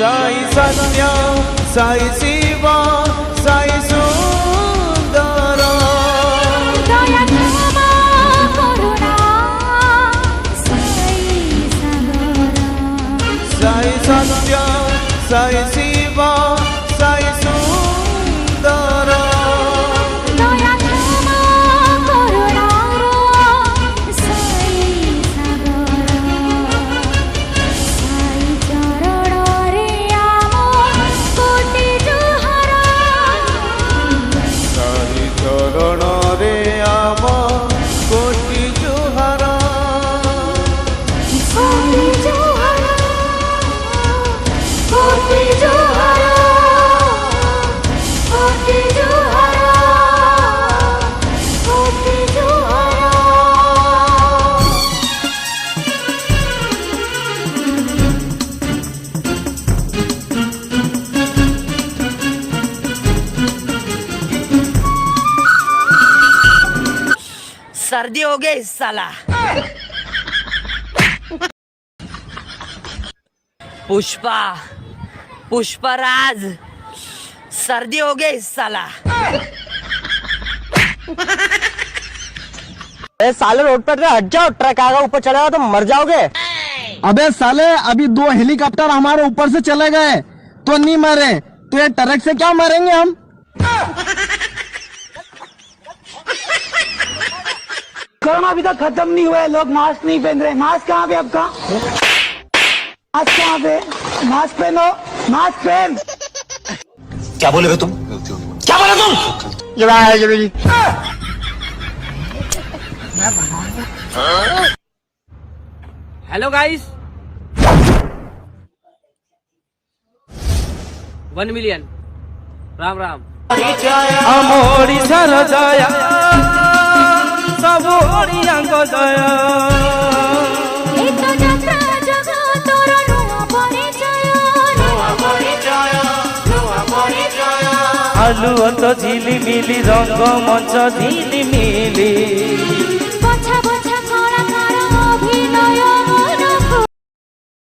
साई सत्य साई शिव साई सुंदर दया क्षमा करुणा साई सागर साई सत्य साई शिव साई सुंदर दया क्षमा करुणा साई सागर साई चरण रे आम कोटि जुहार साई चरण रे आम कोटि जुहार कोटि जुहार कोटि जुहार कोटि जुहार कोटि जुहार। सर्दी हो गई इस साला। पुष्पा पुष्पराज सर्दी हो गई इस साला। साले रोड पर हट जाओ, ट्रक आएगा ऊपर चढ़ेगा तो मर जाओगे। अबे साले अभी 2 हेलीकॉप्टर हमारे ऊपर से चले गए तो नहीं मरे, तो ये ट्रक से क्या मरेंगे हम। कोरोना अभी तक खत्म नहीं हुआ है, लोग मास्क नहीं पहन रहे। मास्क कहाँ पे आपका? मास्क कहाँ पे? मास्क पहनो, मास्क पहन। क्या बोले बे तुम? क्या बोले तुम? Hello guys, 1 million Ram Ram. आम ओडिशार दया सब ओडियाଙ୍କ दया एक जात्रा जगतर नुआ परिचय आलुअ तो झिलिमिली रंग मंच झिलिमिली